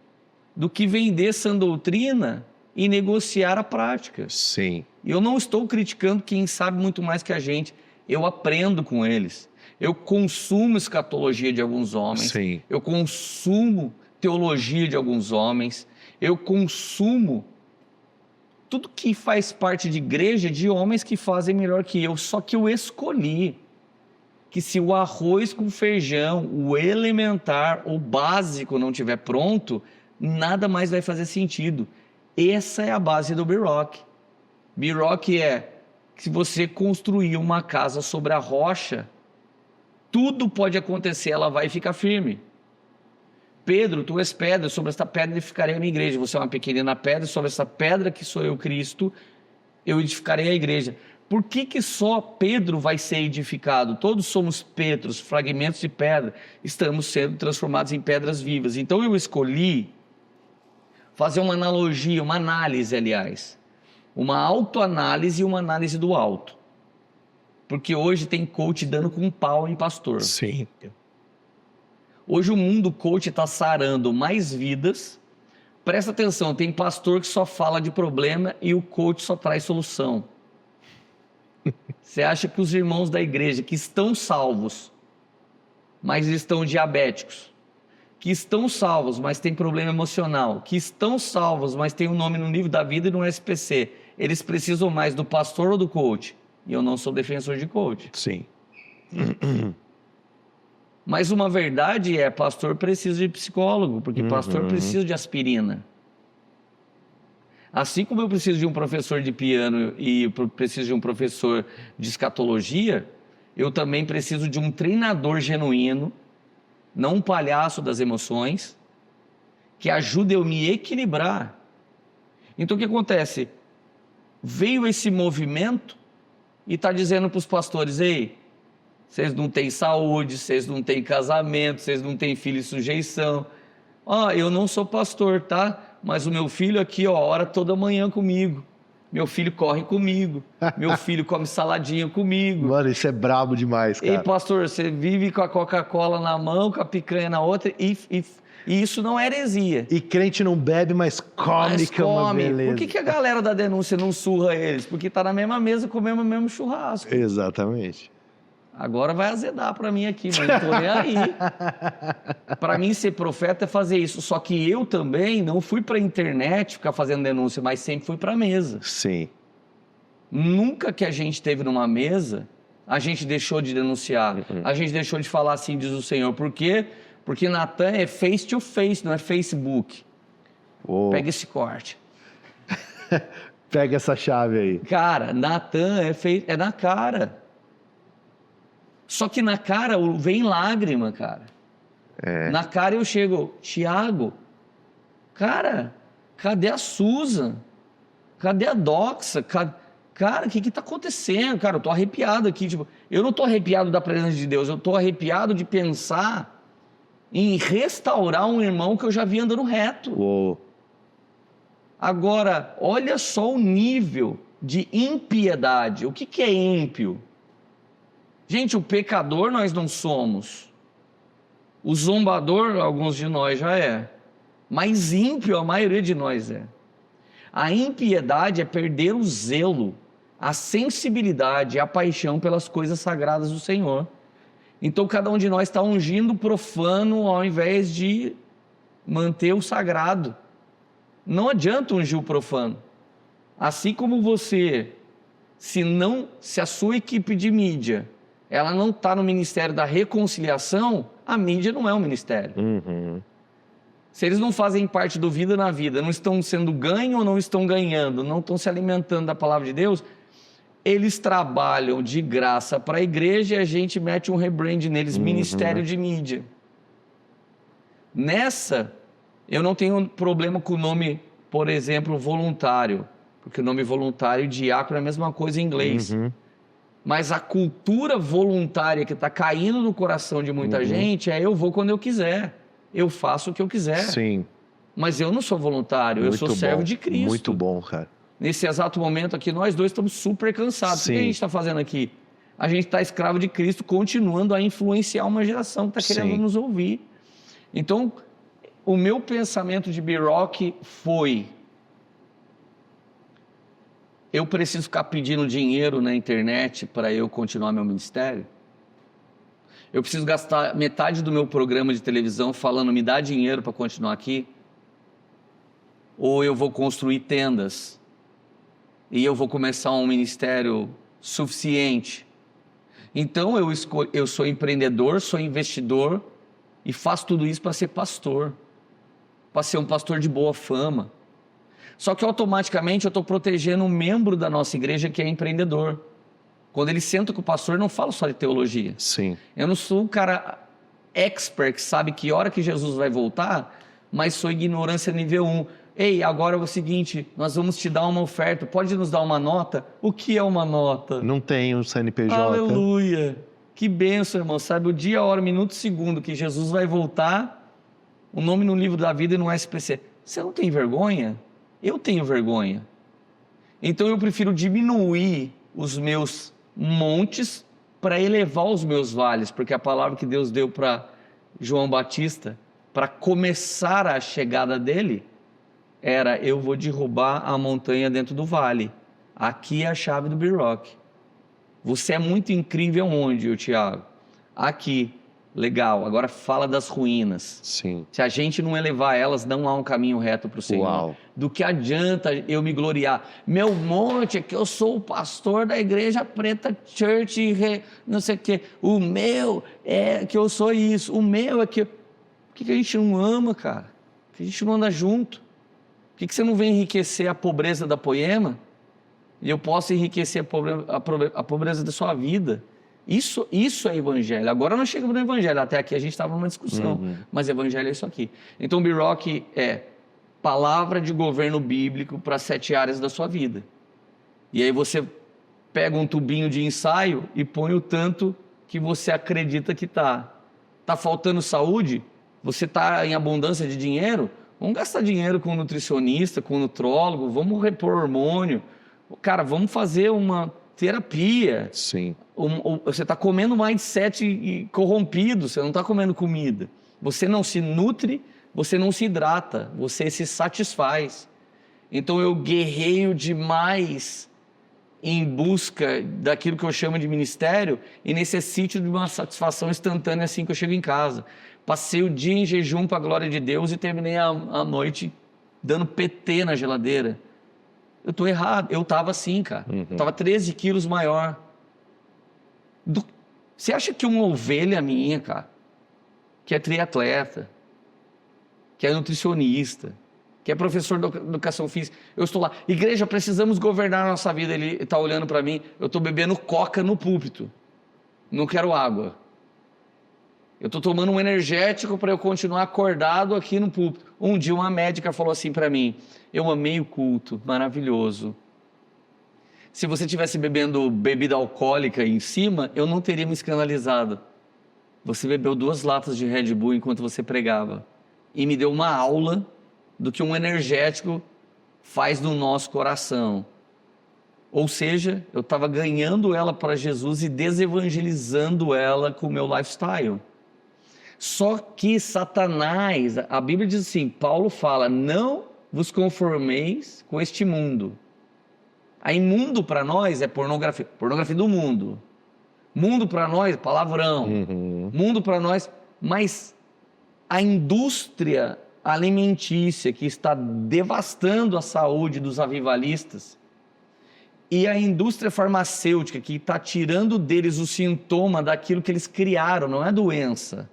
do que vender sã doutrina e negociar a prática. Sim. Eu não estou criticando quem sabe muito mais que a gente. Eu aprendo com eles. Eu consumo escatologia de alguns homens. Sim. Eu consumo teologia de alguns homens. Eu consumo tudo que faz parte de igreja de homens que fazem melhor que eu. Só que eu escolhi que se o arroz com feijão, o elementar, o básico não estiver pronto, nada mais vai fazer sentido. Essa é a base do B-Rock. B-Rock é que se você construir uma casa sobre a rocha, tudo pode acontecer, ela vai ficar firme. Pedro, tu és pedra, sobre esta pedra edificarei a minha igreja. Você é uma pequenina pedra, sobre essa pedra que sou eu, Cristo, eu edificarei a igreja. Por que só Pedro vai ser edificado? Todos somos Petros, fragmentos de pedra, estamos sendo transformados em pedras vivas. Então eu escolhi fazer uma analogia, uma análise, aliás, uma autoanálise e uma análise do alto. Porque hoje tem coach dando com um pau em pastor. Sim. Hoje o mundo coach está sarando mais vidas. Presta atenção, tem pastor que só fala de problema e o coach só traz solução. Você acha que os irmãos da igreja que estão salvos, mas estão diabéticos, que estão salvos, mas têm problema emocional, que estão salvos, mas têm um nome no livro da vida e no SPC, eles precisam mais do pastor ou do coach? E eu não sou defensor de coach. Sim. Mas uma verdade é, pastor precisa de psicólogo, porque pastor precisa de aspirina. Assim como eu preciso de um professor de piano e preciso de um professor de escatologia, eu também preciso de um treinador genuíno, não um palhaço das emoções, que ajude eu me equilibrar. Então o que acontece? Veio esse movimento e está dizendo para os pastores, ei, vocês não têm saúde, vocês não têm casamento, vocês não têm filho em sujeição. Eu não sou pastor, tá? Mas o meu filho aqui, ora toda manhã comigo. Meu filho corre comigo. Meu filho come saladinha comigo. Mano, isso é brabo demais, Ei, cara. pastor, você vive com a Coca-Cola na mão, com a picanha na outra, e isso não é heresia. E crente não bebe, mas come, Mas que é uma come. beleza. Por que a galera da denúncia não surra eles? Porque tá na mesma mesa comendo o mesmo churrasco. Exatamente. Agora vai azedar para mim aqui, mas não tô nem aí. Para mim ser profeta é fazer isso. Só que eu também não fui para a internet ficar fazendo denúncia, mas sempre fui para a mesa. Sim. Nunca que a gente esteve numa mesa, a gente deixou de denunciar. A gente deixou de falar assim, diz o Senhor. Por quê? Porque Natan é face to face, não é Facebook. Oh. Pega esse corte. Pega essa chave aí. Cara, Natan é na cara. Só que na cara vem lágrima, cara. Na cara eu chego, Tiago, cara, cadê a Susan? Cadê a Doxa? Cara, o que está acontecendo? Cara, eu tô arrepiado aqui. Tipo, eu não tô arrepiado da presença de Deus, eu tô arrepiado de pensar em restaurar um irmão que eu já vi andando reto. Uou. Agora, olha só o nível de impiedade. O que é ímpio? Gente, o pecador nós não somos. O zombador, alguns de nós já é. Mas ímpio, a maioria de nós é. A impiedade é perder o zelo, a sensibilidade, a paixão pelas coisas sagradas do Senhor. Então, cada um de nós está ungindo o profano ao invés de manter o sagrado. Não adianta ungir o profano. Assim como você, se a sua equipe de mídia ela não está no ministério da reconciliação, a mídia não é um ministério. Se eles não fazem parte do Vida na Vida, não estão sendo ganho ou não estão ganhando, não estão se alimentando da palavra de Deus, eles trabalham de graça para a igreja e a gente mete um rebrand neles, ministério de mídia. Nessa, eu não tenho problema com o nome, por exemplo, voluntário, porque o nome voluntário e diácono é a mesma coisa em inglês. Mas a cultura voluntária que está caindo no coração de muita gente é eu vou quando eu quiser, eu faço o que eu quiser. Sim. Mas eu não sou voluntário, eu sou servo de Cristo. Muito bom, cara. Nesse exato momento aqui, nós dois estamos super cansados. Sim. O que a gente está fazendo aqui? A gente está escravo de Cristo, continuando a influenciar uma geração que está querendo nos ouvir. Então, o meu pensamento de B-Rock foi: eu preciso ficar pedindo dinheiro na internet para eu continuar meu ministério? Eu preciso gastar metade do meu programa de televisão falando, me dá dinheiro para continuar aqui? Ou eu vou construir tendas e eu vou começar um ministério suficiente? Então eu sou empreendedor, sou investidor e faço tudo isso para ser pastor, para ser um pastor de boa fama. Só que automaticamente eu estou protegendo um membro da nossa igreja que é empreendedor. Quando ele senta com o pastor, não falo só de teologia. Sim. Eu não sou um cara expert que sabe que hora que Jesus vai voltar, mas sou ignorância nível 1. Ei, agora é o seguinte, nós vamos te dar uma oferta, pode nos dar uma nota? O que é uma nota? Não tem o CNPJ. Aleluia! Que bênção, irmão. Sabe o dia, a hora, minuto, segundo que Jesus vai voltar, o nome no livro da vida e no SPC. Você não tem vergonha? Eu tenho vergonha. Então eu prefiro diminuir os meus montes para elevar os meus vales, porque a palavra que Deus deu para João Batista, para começar a chegada dele, era: eu vou derrubar a montanha dentro do vale. Aqui é a chave do B-Rock. Você é muito incrível onde, Tiago? Aqui. Legal, agora fala das ruínas. Sim. Se a gente não elevar elas, não há um caminho reto para o Senhor. Uau. Do que adianta eu me gloriar? Meu monte é que eu sou o pastor da Igreja Preta Church, não sei o quê. O meu é que eu sou isso. O meu é que... Por que a gente não ama, cara? Por que a gente não anda junto? Por que você não vem enriquecer a pobreza da Poema? E eu posso enriquecer a pobreza da sua vida. Isso é evangelho. Agora nós chegamos no evangelho. Até aqui a gente estava numa discussão. Mas evangelho é isso aqui. Então o B-Rock é palavra de governo bíblico para 7 áreas da sua vida. E aí você pega um tubinho de ensaio e põe o tanto que você acredita que está. Está faltando saúde? Você está em abundância de dinheiro? Vamos gastar dinheiro com nutricionista, com nutrólogo, vamos repor hormônio, Cara, vamos fazer uma terapia. Sim. Você está comendo um mindset corrompido, você não está comendo comida. Você não se nutre, você não se hidrata, você se satisfaz. Então eu guerreio demais em busca daquilo que eu chamo de ministério e necessito de uma satisfação instantânea assim que eu chego em casa. Passei o dia em jejum para a glória de Deus e terminei a noite dando PT na geladeira. Eu tô errado, eu tava assim, cara. Eu tava 13 quilos maior. Você acha que uma ovelha minha, cara, que é triatleta, que é nutricionista, que é professor de educação física, eu estou lá, igreja, precisamos governar a nossa vida, ele está olhando para mim, eu estou bebendo coca no púlpito, não quero água. Eu estou tomando um energético para eu continuar acordado aqui no púlpito. Um dia uma médica falou assim para mim, eu amei o culto, maravilhoso. Se você estivesse bebendo bebida alcoólica em cima, eu não teria me escandalizado. Você bebeu 2 latas de Red Bull enquanto você pregava. E me deu uma aula do que um energético faz no nosso coração. Ou seja, eu estava ganhando ela para Jesus e desevangelizando ela com o meu lifestyle. Só que Satanás, a Bíblia diz assim, Paulo fala, não vos conformeis com este mundo. Aí mundo para nós é pornografia, pornografia do mundo. Mundo para nós, palavrão. Mundo para nós, mas a indústria alimentícia que está devastando a saúde dos avivalistas e a indústria farmacêutica que está tirando deles o sintoma daquilo que eles criaram, não é doença.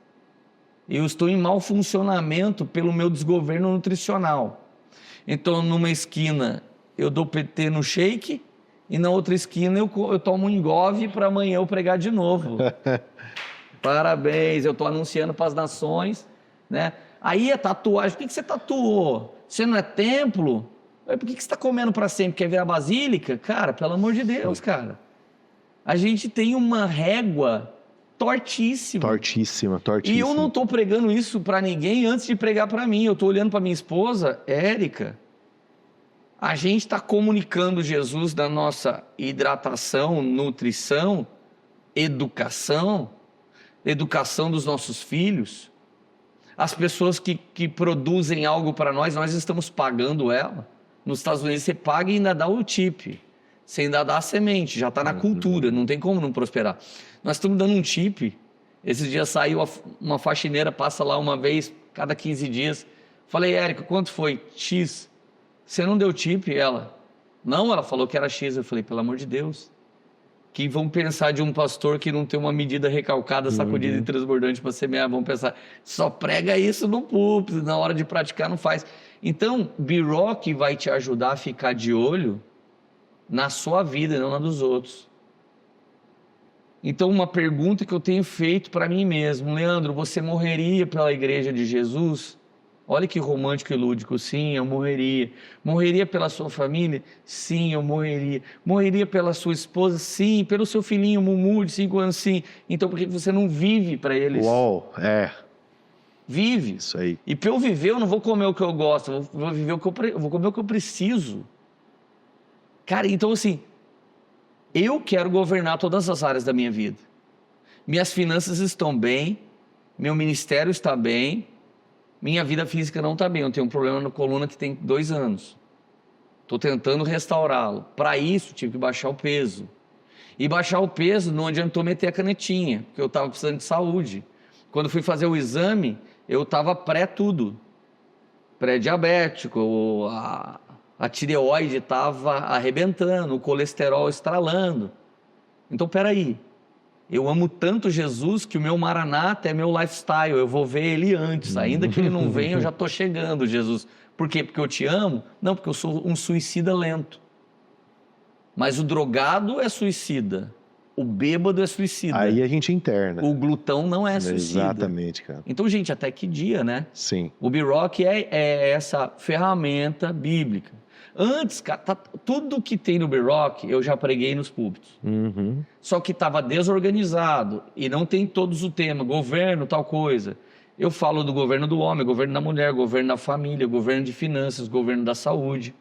Eu estou em mau funcionamento pelo meu desgoverno nutricional. Então, numa esquina, eu dou PT no shake e na outra esquina eu tomo um engove para amanhã eu pregar de novo. Parabéns, eu estou anunciando para as nações, né? Aí a tatuagem, por que você tatuou? Você não é templo? Por que você está comendo para sempre? Quer virar basílica? Cara, pelo amor de Deus, cara. A gente tem uma régua tortíssima. Tortíssima. E eu não estou pregando isso para ninguém antes de pregar para mim. Eu estou olhando para minha esposa, Érica. A gente está comunicando Jesus da nossa hidratação, nutrição, educação dos nossos filhos. As pessoas que produzem algo para nós estamos pagando ela. Nos Estados Unidos você paga e ainda dá o tip. Você ainda dá a semente, já está na cultura, não tem como não prosperar. Nós estamos dando um tip. Esses dias saiu uma faxineira, passa lá uma vez, cada 15 dias. Falei, Érica, quanto foi? X. Você não deu tip? Ela, não, ela falou que era X. Eu falei, pelo amor de Deus. Que vão pensar de um pastor que não tem uma medida recalcada, sacudida e transbordante para semear. Vão pensar, só prega isso no púlpito, na hora de praticar não faz. Então, B-Rock vai te ajudar a ficar de olho na sua vida e não na dos outros. Então, uma pergunta que eu tenho feito para mim mesmo, Leandro, você morreria pela igreja de Jesus? Olha que romântico e lúdico. Sim, eu morreria. Morreria pela sua família? Sim, eu morreria. Morreria pela sua esposa? Sim. Pelo seu filhinho Mumu de 5 anos? Sim. Então por que você não vive para eles? Uau, Vive. Isso aí. E para eu viver, eu não vou comer o que eu gosto, eu vou viver eu vou comer o que eu preciso. Cara, então assim, eu quero governar todas as áreas da minha vida. Minhas finanças estão bem, meu ministério está bem, minha vida física não está bem, eu tenho um problema na coluna que tem 2 anos. Estou tentando restaurá-lo. Para isso, tive que baixar o peso. E baixar o peso não adiantou meter a canetinha, porque eu estava precisando de saúde. Quando fui fazer o exame, eu estava pré-tudo. Pré-diabético, a tireoide estava arrebentando, o colesterol estralando. Então, peraí. Eu amo tanto Jesus que o meu Maranata é meu lifestyle, eu vou ver ele antes, ainda que ele não venha, eu já estou chegando, Jesus. Por quê? Porque eu te amo? Não, porque eu sou um suicida lento. Mas o drogado é suicida, o bêbado é suicida. Aí a gente interna. O glutão não é suicida. Exatamente, cara. Então, gente, até que dia, né? Sim. O B-Rock é essa ferramenta bíblica. Antes, cara, tudo que tem no B-Rock eu já preguei nos púlpitos. Só que estava desorganizado e não tem todos o tema, governo, tal coisa. Eu falo do governo do homem, governo da mulher, governo da família, governo de finanças, governo da saúde.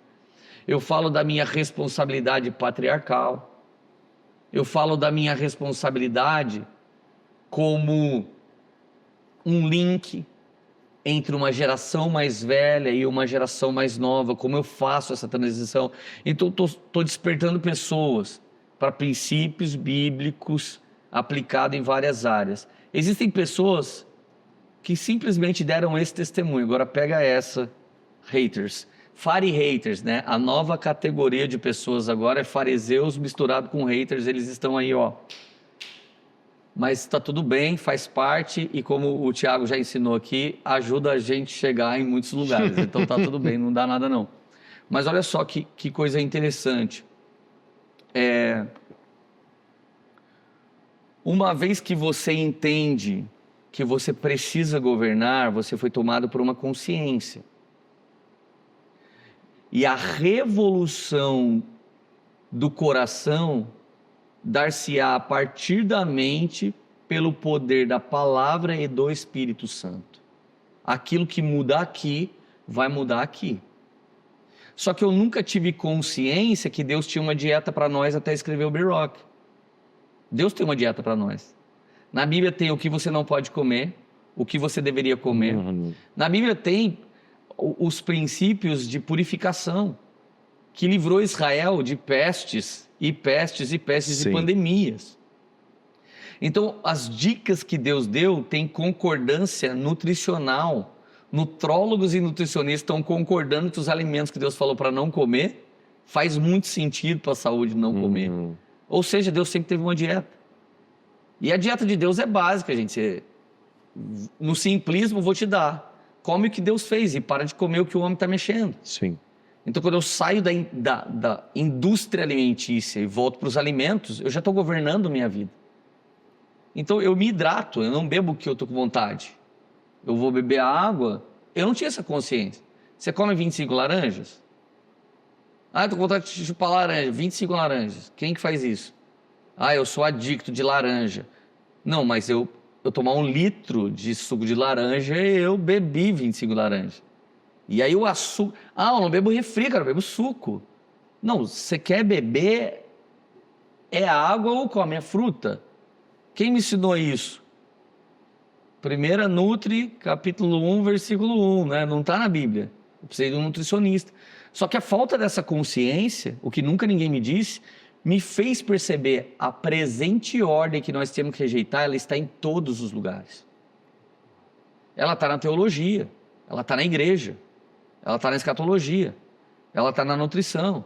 Eu falo da minha responsabilidade patriarcal. Eu falo da minha responsabilidade como um link entre uma geração mais velha e uma geração mais nova, como eu faço essa transição. Então, estou despertando pessoas para princípios bíblicos aplicados em várias áreas. Existem pessoas que simplesmente deram esse testemunho. Agora pega essa, haters. Fari-haters, né? A nova categoria de pessoas agora é fariseus misturado com haters. Eles estão aí, ó. Mas está tudo bem, faz parte, e como o Thiago já ensinou aqui, ajuda a gente a chegar em muitos lugares. Então está tudo bem, não dá nada não. Mas olha só que coisa interessante. Uma vez que você entende que você precisa governar, você foi tomado por uma consciência. E a revolução do coração dar-se-á a partir da mente pelo poder da palavra e do Espírito Santo. Aquilo que muda aqui, vai mudar aqui. Só que eu nunca tive consciência que Deus tinha uma dieta para nós até escrever o B-Rock. Deus tem uma dieta para nós. Na Bíblia tem o que você não pode comer, o que você deveria comer. Na Bíblia tem os princípios de purificação, que livrou Israel de pestes e pandemias. Então, as dicas que Deus deu têm concordância nutricional. Nutrólogos e nutricionistas estão concordando que os alimentos que Deus falou para não comer faz muito sentido para a saúde não comer. Ou seja, Deus sempre teve uma dieta. E a dieta de Deus é básica, gente. No simplismo, vou te dar. Come o que Deus fez e para de comer o que o homem está mexendo. Sim. Então, quando eu saio da indústria alimentícia e volto para os alimentos, eu já estou governando minha vida. Então, eu me hidrato, eu não bebo o que eu estou com vontade. Eu vou beber água. Eu não tinha essa consciência. Você come 25 laranjas? Ah, eu estou com vontade de chupar laranja. 25 laranjas. Quem que faz isso? Ah, eu sou adicto de laranja. Não, mas eu tomar 1 litro de suco de laranja, eu bebi 25 laranjas. E aí o açúcar... Ah, eu não bebo refri, cara, eu bebo suco. Não, você quer beber é água ou come, é fruta. Quem me ensinou isso? 1 Nutri, capítulo 1, versículo 1, né? Não está na Bíblia. Eu precisei de um nutricionista. Só que a falta dessa consciência, o que nunca ninguém me disse, me fez perceber a presente ordem que nós temos que rejeitar, ela está em todos os lugares. Ela está na teologia, ela está na igreja, ela está na escatologia, ela está na nutrição.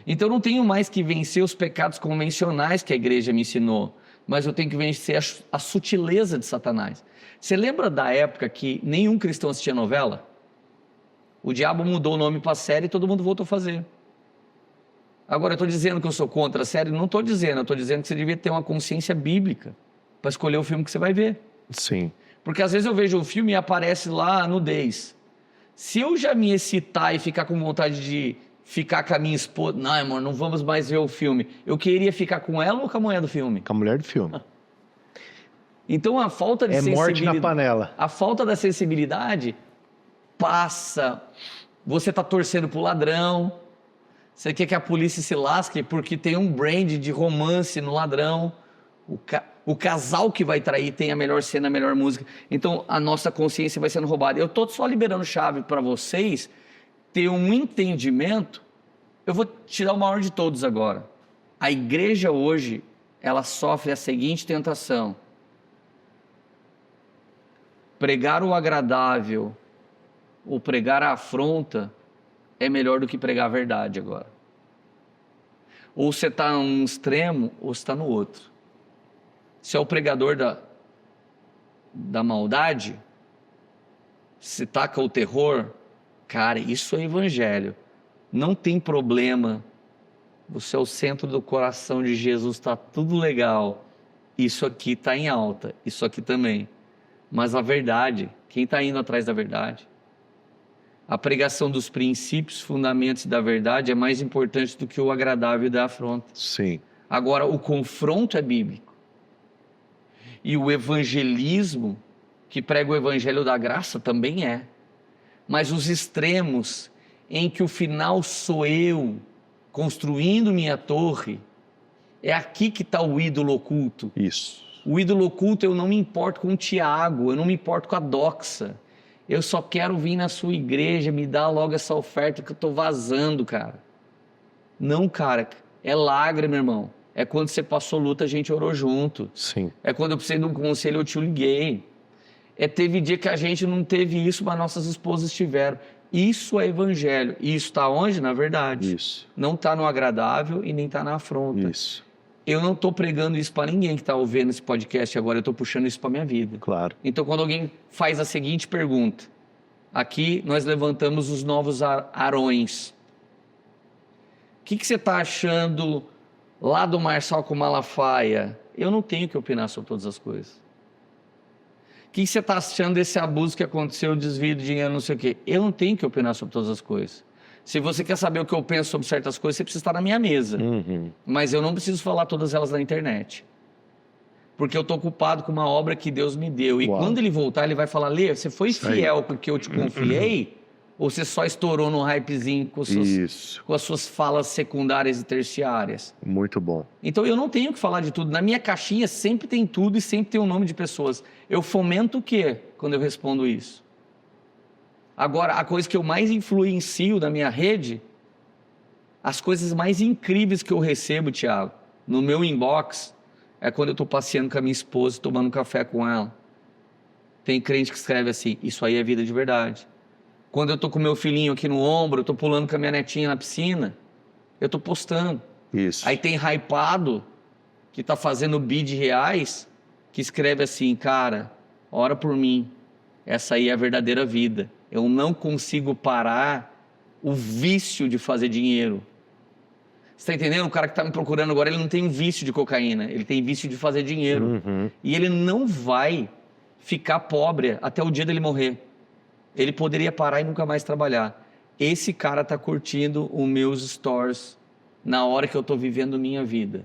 Então eu não tenho mais que vencer os pecados convencionais que a igreja me ensinou, mas eu tenho que vencer a sutileza de Satanás. Você lembra da época que nenhum cristão assistia novela? O diabo mudou o nome para a série e todo mundo voltou a fazer. Agora, eu estou dizendo que eu sou contra a série? Não estou dizendo, eu estou dizendo que você devia ter uma consciência bíblica para escolher o filme que você vai ver. Sim. Porque às vezes eu vejo o filme e aparece lá a nudez. Se eu já me excitar e ficar com vontade de ficar com a minha esposa... Não, amor, não vamos mais ver o filme. Eu queria ficar com ela ou com a mulher do filme? Com a mulher do filme. Então a falta de sensibilidade... É morte na panela. A falta da sensibilidade passa... Você está torcendo para o ladrão... Você quer que a polícia se lasque porque tem um brand de romance no ladrão. O casal que vai trair tem a melhor cena, a melhor música. Então, a nossa consciência vai sendo roubada. Eu estou só liberando chave para vocês ter um entendimento. Eu vou tirar o maior de todos agora. A igreja hoje, ela sofre a seguinte tentação. Pregar o agradável ou pregar a afronta é melhor do que pregar a verdade agora. Ou você está num extremo, ou você está no outro. Se é o pregador da maldade, se taca o terror, cara, isso é evangelho. Não tem problema. Você é o centro do coração de Jesus, está tudo legal. Isso aqui está em alta, isso aqui também. Mas a verdade, quem está indo atrás da verdade? A pregação dos princípios, fundamentos da verdade é mais importante do que o agradável da afronta. Sim. Agora, o confronto é bíblico. E o evangelismo, que prega o evangelho da graça, também é. Mas os extremos, em que o final sou eu construindo minha torre, é aqui que está o ídolo oculto. Isso. O ídolo oculto, eu não me importo com o Tiago, eu não me importo com a doxa. Eu só quero vir na sua igreja, me dar logo essa oferta que eu estou vazando, cara. Não, cara, é lágrima, irmão. É quando você passou luta, a gente orou junto. Sim. É quando eu precisei de um conselho, eu te liguei. Teve dia que a gente não teve isso, mas nossas esposas tiveram. Isso é evangelho. E isso está onde? Na verdade. Isso. Não está no agradável e nem está na afronta. Isso. Eu não estou pregando isso para ninguém que está ouvindo esse podcast agora, eu estou puxando isso para minha vida. Claro. Então, quando alguém faz a seguinte pergunta, aqui nós levantamos os novos Arões. O que você está achando lá do Marçal com Malafaia? Eu não tenho que opinar sobre todas as coisas. O que você está achando desse abuso que aconteceu, desvio de dinheiro, não sei o quê? Eu não tenho que opinar sobre todas as coisas. Se você quer saber o que eu penso sobre certas coisas, você precisa estar na minha mesa. Mas eu não preciso falar todas elas na internet. Porque eu estou ocupado com uma obra que Deus me deu. E quando ele voltar, ele vai falar, Lê, você foi fiel porque eu te confiei? Ou você só estourou no hypezinho com as suas falas secundárias e terciárias? Muito bom. Então eu não tenho que falar de tudo. Na minha caixinha sempre tem tudo e sempre tem um nome de pessoas. Eu fomento o quê quando eu respondo isso? Agora, a coisa que eu mais influencio na minha rede, as coisas mais incríveis que eu recebo, Thiago, no meu inbox, é quando eu estou passeando com a minha esposa, tomando um café com ela. Tem crente que escreve assim, isso aí é vida de verdade. Quando eu estou com meu filhinho aqui no ombro, eu estou pulando com a minha netinha na piscina, eu estou postando. Isso. Aí tem hypado, que está fazendo bid reais, que escreve assim, cara, ora por mim, essa aí é a verdadeira vida. Eu não consigo parar o vício de fazer dinheiro. Você está entendendo? O cara que está me procurando agora, ele não tem um vício de cocaína, ele tem vício de fazer dinheiro. E ele não vai ficar pobre até o dia dele morrer. Ele poderia parar e nunca mais trabalhar. Esse cara está curtindo os meus stories na hora que eu estou vivendo minha vida.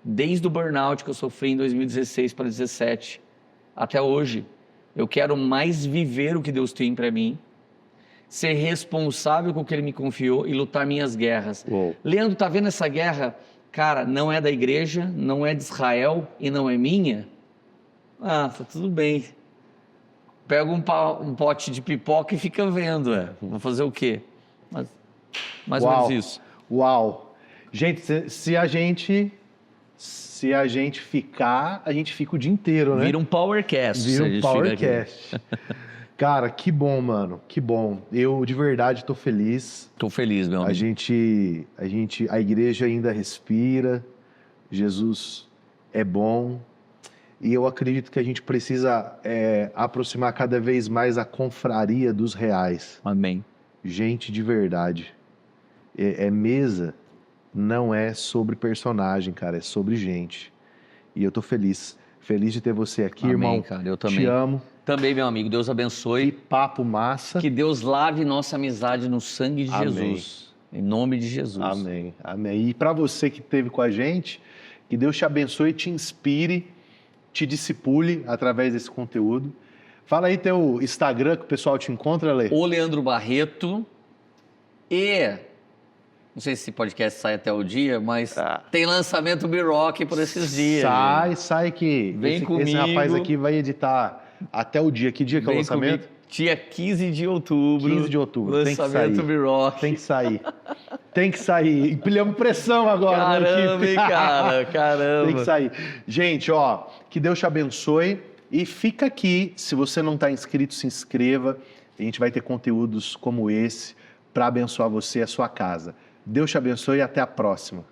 Desde o burnout que eu sofri em 2016 para 2017 até hoje. Eu quero mais viver o que Deus tem para mim, ser responsável com o que Ele me confiou e lutar minhas guerras. Leandro, tá vendo essa guerra? Cara, não é da igreja, não é de Israel e não é minha? Ah, tá tudo bem. Pega um pote de pipoca e fica vendo. Vou fazer o quê? Mas, mais ou menos isso. Uau! Gente, se a gente ficar, a gente fica o dia inteiro, né? Vira um Powercast. Vira um Powercast. Cara, que bom, mano. Que bom. Eu, de verdade, tô feliz. Tô feliz, meu amigo. A igreja ainda respira. Jesus é bom. E eu acredito que a gente precisa aproximar cada vez mais a confraria dos reais. Amém. Gente de verdade. Mesa não é sobre personagem, cara. É sobre gente. E eu tô feliz. Feliz de ter você aqui, Amém, irmão. Cara, eu também. Te amo. Também, meu amigo. Deus abençoe. Que papo massa. Que Deus lave nossa amizade no sangue de Jesus. Em nome de Jesus. Amém. Amém. E para você que esteve com a gente, que Deus te abençoe e te inspire, te discipule através desse conteúdo. Fala aí teu Instagram que o pessoal te encontra, Lê. O Leandro Barreto. E não sei se esse podcast sai até o dia, mas tem lançamento B-Rock por esses dias. Sai que esse rapaz aqui vai editar até o dia. Que dia que é o lançamento? Comigo. Dia 15 de outubro. 15 de outubro. Lançamento B-Rock. Tem que sair. Tem que sair. Empilhamos pressão agora. Caramba, hein, cara. Caramba. Tem que sair. Gente, ó, que Deus te abençoe. E fica aqui. Se você não está inscrito, se inscreva. A gente vai ter conteúdos como esse para abençoar você e a sua casa. Deus te abençoe e até a próxima.